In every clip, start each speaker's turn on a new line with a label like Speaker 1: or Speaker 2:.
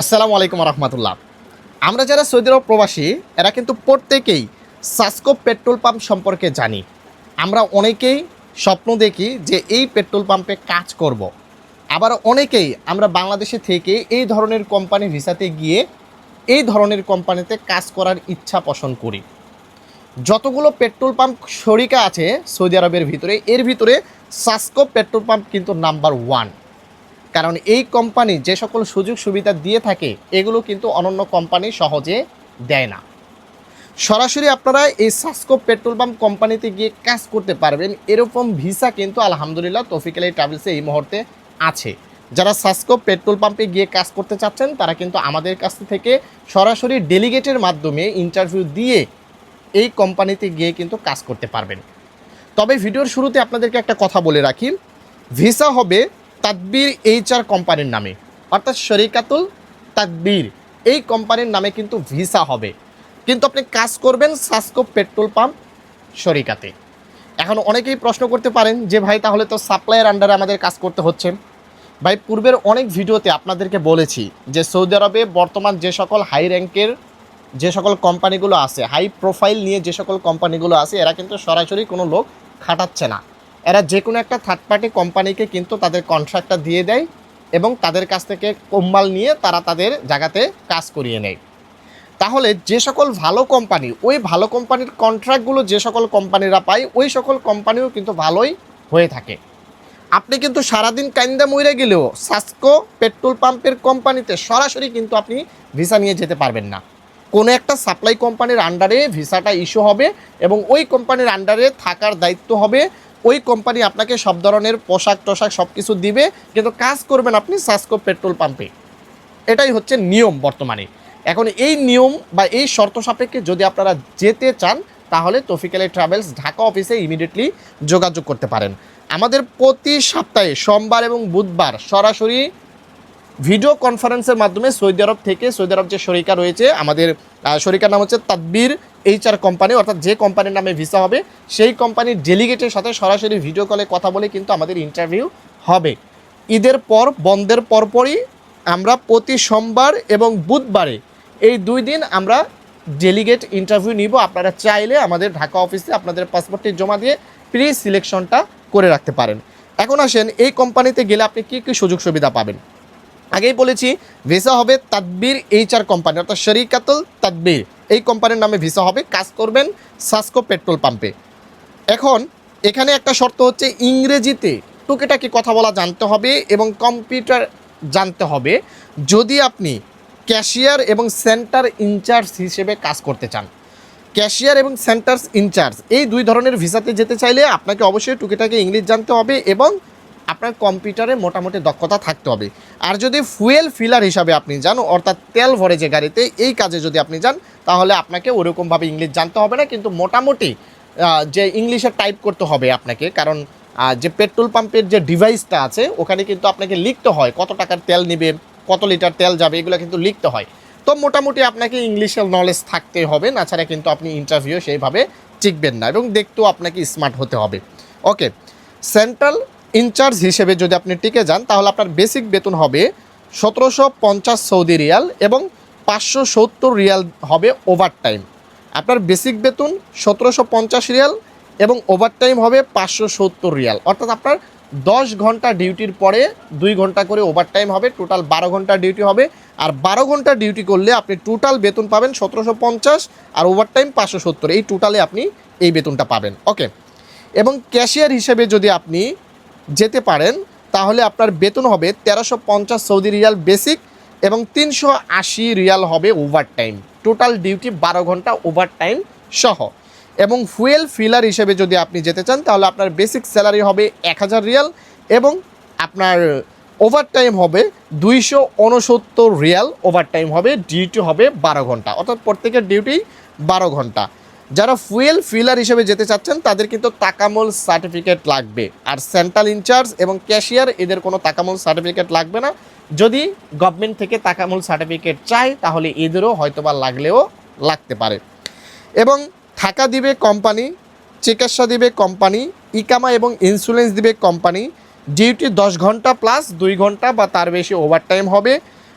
Speaker 1: আসসালামু আলাইকুম রহমতুল্লাহ। আমরা যারা সৌদি আরব প্রবাসী এরা কিন্তু প্রত্যেকেই সাসকো পেট্রোল পাম্প সম্পর্কে জানি। আমরা অনেকেই স্বপ্ন দেখি যে এই পেট্রোল পাম্পে কাজ করব। আবার অনেকেই আমরা বাংলাদেশে থেকে এই ধরনের কোম্পানি ভিসাতে গিয়ে এই ধরনের কোম্পানিতে কাজ করার ইচ্ছা পোষণ করি। যতগুলো পেট্রোল পাম্প শরিকা আছে সৌদি আরবের ভিতরে, এর ভিতরে সাসকো পেট্রোল পাম্প কিন্তু নাম্বার 1। কারণ এই কোম্পানি যে সকল সুযোগ সুবিধা দিয়ে থাকে এগুলো কিন্তু অনন্য কোম্পানি সহজে দেয় না। সরাসরি আপনারা এই সাসকো পেট্রোল পাম্প কোম্পানিতে গিয়ে কাজ করতে পারবেন, এরকম ভিসা কিন্তু আলহামদুলিল্লাহ তৌফিক আলী ট্রাভেলসে এই মুহূর্তে আছে। যারা সাসকো পেট্রোল পাম্পে গিয়ে কাজ করতে চাচ্ছেন তারা কিন্তু আমাদের কাছ থেকে সরাসরি ডেলিগেটের মাধ্যমে ইন্টারভিউ দিয়ে এই কোম্পানিতে গিয়ে কিন্তু কাজ করতে পারবেন। তবে ভিডিওর শুরুতে আপনাদেরকে একটা কথা বলে রাখি, ভিসা হবে তাদবির HR কোম্পানির নামে, অর্থাৎ শরিকাতুল তাদবির এই কোম্পানির নামে কিন্তু ভিসা হবে, কিন্তু আপনি কাজ করবেন সাসকো পেট্রোল পাম্প শরিকাতে। এখন অনেকেই প্রশ্ন করতে পারেন যে ভাই তাহলে তো সাপ্লাইয়ের আন্ডারে আমাদের কাজ করতে হচ্ছে। ভাই পূর্বের অনেক ভিডিওতে আপনাদেরকে বলেছি যে সৌদি আরবে বর্তমান যে সকল হাই র্যাঙ্কের যে সকল কোম্পানিগুলো আছে, হাই প্রোফাইল নিয়ে যে সকল কোম্পানিগুলো আছে, এরা কিন্তু সরাসরি কোনো লোক খাটাচ্ছে না। এরা যে কোনো একটা থার্ড পার্টি কোম্পানিকে কিন্তু তাদের কন্ট্রাক্টটা দিয়ে দেয় এবং তাদের কাছ থেকে কোম্মাল নিয়ে তারা তাদের জায়গাতে কাজ করিয়ে নেয়। তাহলে যে সকল ভালো কোম্পানি, ওই ভালো কোম্পানির কন্ট্রাক্টগুলো যে সকল কোম্পানিরা পায় ওই সকল কোম্পানিও কিন্তু ভালোই হয়ে থাকে। আপনি কিন্তু সারাদিন কাইন্দা মইরা গেলেও সাসকো পেট্রোল পাম্পের কোম্পানিতে সরাসরি কিন্তু আপনি ভিসা নিয়ে যেতে পারবেন না। কোনো একটা সাপ্লাই কোম্পানির আন্ডারে ভিসাটা ইস্যু হবে এবং ওই কোম্পানির আন্ডারে থাকার দায়িত্ব হবে। ওই কোম্পানি আপনাকে সব ধরনের পোশাক টোশাক সব কিছু দিবে, কিন্তু কাজ করবেন আপনি সাসকো পেট্রোল পাম্পে। এটাই হচ্ছে নিয়ম বর্তমানে। এখন এই নিয়ম বা এই শর্ত সাপেক্ষে যদি আপনারা যেতে চান তাহলে তৌফিক আলী ট্রাভেলস ঢাকা অফিসে ইমিডিয়েটলি যোগাযোগ করতে পারেন। আমাদের প্রতি সপ্তাহে সোমবার এবং বুধবার সরাসরি ভিডিও কনফারেন্সের মাধ্যমে সৌদি আরব থেকে, সৌদি আরব যে শরিকা রয়েছে আমাদের শরিকার নাম হচ্ছে তাদবির HR কোম্পানি, অর্থাৎ যে কোম্পানির নামে ভিসা হবে সেই কোম্পানির ডেলিগেটের সাথে সরাসরি ভিডিও কলে কথা বলে কিন্তু আমাদের ইন্টারভিউ হবে। ঈদের পর বন্ধের পরপরই আমরা প্রতি সোমবার এবং বুধবারে এই 2 দিন আমরা ডেলিগেট ইন্টারভিউ নিব। আপনারা চাইলে আমাদের ঢাকা অফিসে আপনাদের পাসপোর্টটি জমা দিয়ে প্রি সিলেকশনটা করে রাখতে পারেন। এখন আসেন এই কোম্পানিতে গেলে আপনি কী কী সুযোগ সুবিধা পাবেন। আগেই বলেছি ভিসা হবে তাদবির HR কোম্পানি, অর্থাৎ শরিকাতুল তাদবির এই কোম্পানির নামে ভিসা হবে, কাজ করবেন সাসকো পেট্রোল পাম্পে। এখন এখানে একটা শর্ত হচ্ছে ইংরেজিতে টুকিটাকি কথা বলা জানতে হবে এবং কম্পিউটার জানতে হবে যদি আপনি ক্যাশিয়ার এবং সেন্টার ইনচার্জ হিসেবে কাজ করতে চান। ক্যাশিয়ার এবং সেন্টার ইনচার্জ এই 2 ধরনের ভিসাতে যেতে চাইলে আপনাকে অবশ্যই টুকিটাকি ইংলিশ জানতে হবে এবং আপনার কম্পিউটারে মোটামুটি দক্ষতা থাকতে হবে। আর যদি ফুয়েল ফিলার হিসাবে আপনি যান, অর্থাৎ তেল ভরে যে গাড়িতে, এই কাজে যদি আপনি যান তাহলে আপনাকে ওরকমভাবে ইংলিশ জানতে হবে না, কিন্তু মোটামুটি যে ইংলিশে টাইপ করতে হবে আপনাকে, কারণ যে পেট্রোল পাম্পের যে ডিভাইসটা আছে ওখানে কিন্তু আপনাকে লিখতে হয় কত টাকার তেল নেবে, কত লিটার তেল যাবে, এগুলো কিন্তু লিখতে হয়। তো মোটামুটি আপনাকে ইংলিশের নলেজ থাকতে হবে, না ছাড়া কিন্তু আপনি ইন্টারভিউ সেইভাবে টিকবেন না এবং দেখতেও আপনাকে স্মার্ট হতে হবে। ওকে, সেন্ট্রাল ইনচার্জ হিসেবে যদি আপনি টিকে যান তাহলে আপনার বেসিক বেতন হবে 1750 সৌদি রিয়াল এবং 570 রিয়াল হবে ওভারটাইম। আপনার বেসিক বেতন 1750 রিয়াল এবং ওভারটাইম হবে 570 রিয়াল, অর্থাৎ আপনার 10 ঘন্টা ডিউটির পরে 2 ঘন্টা করে ওভারটাইম হবে, টোটাল 12 ঘন্টা ডিউটি হবে। আর 12 ঘন্টা ডিউটি করলে আপনি টোটাল বেতন পাবেন 1750 আর ওভারটাইম 570, এই টোটালে আপনি এই বেতনটা পাবেন। ওকে, এবং ক্যাশিয়ার হিসেবে যদি আপনি যেতে পারেন তাহলে আপনার বেতন হবে 1350 সৌদি রিয়াল বেসিক এবং 380 রিয়াল হবে ওভারটাইম, টোটাল ডিউটি 12 ঘন্টা ওভারটাইম সহ। এবং ফুয়েল ফিলার হিসেবে যদি আপনি যেতে চান তাহলে আপনার বেসিক স্যালারি হবে 1000 রিয়াল এবং আপনার ওভারটাইম হবে 269 রিয়াল ওভারটাইম হবে, ডিউটি হবে 12 ঘন্টা, অর্থাৎ প্রত্যেকের ডিউটি 12 ঘন্টা। যারা ফুয়েল ফিলার হিসেবে যেতে চাচ্ছেন তাদের কিন্তু তাকামুল সার্টিফিকেট লাগবে, আর সেন্ট্রাল ইনচার্জ এবং ক্যাশিয়ার এদের কোনো তাকামুল সার্টিফিকেট লাগবে না। যদি গভর্নমেন্ট থেকে তাকামুল সার্টিফিকেট চায় তাহলে এদেরও হয়তোবা লাগলেও লাগতে পারে। এবং থাকা দিবে কোম্পানি, চিকিৎসা দিবে কোম্পানি, ইকামা এবং ইন্স্যুরেন্স দিবে কোম্পানি, ডিউটি 10 ঘন্টা প্লাস 2 ঘন্টা বা তার বেশি ওভারটাইম হবে,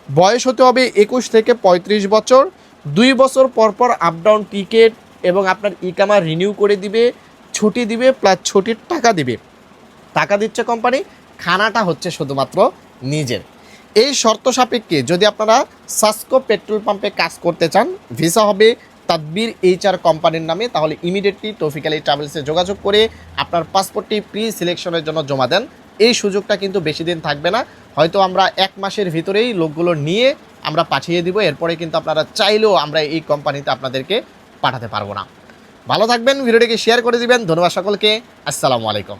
Speaker 1: বয়স হতে হবে 21 থেকে 35 বছর। 2 বছর পর পর আপ ডাউন টিকিট এবং আপনার ইকামা রিনিউ করে দিবে, ছুটি দিবে, প্লাস ছুটির টাকা দিবে। টাকা দিচ্ছে কোম্পানি, খানাটা হচ্ছে শুধুমাত্র নিজের। এই শর্ত সাপেক্ষে যদি আপনারা সাসকো পেট্রোল পাম্পে কাজ করতে চান, ভিসা হবে তাদবির HR কোম্পানির নামে, তাহলে ইমিডিয়েটলি তৌফিক আলী ট্রাভেলসে যোগাযোগ করে আপনার পাসপোর্টটি প্রি সিলেকশনের জন্য জমা দেন। এই সুযোগটা কিন্তু বেশি দিন থাকবে না, হয়তো আমরা 1 মাসের ভিতরেই লোকগুলো নিয়ে আমরা পাঠিয়ে দিব। এরপরে কিন্তু আপনারা চাইলেও আমরা এই কোম্পানিতে আপনাদেরকে পাঠাতে পারবো না। ভালো থাকবেন, ভিডিওটিকে শেয়ার করে দিবেন। ধন্যবাদ সকলকে, আসসালামু আলাইকুম।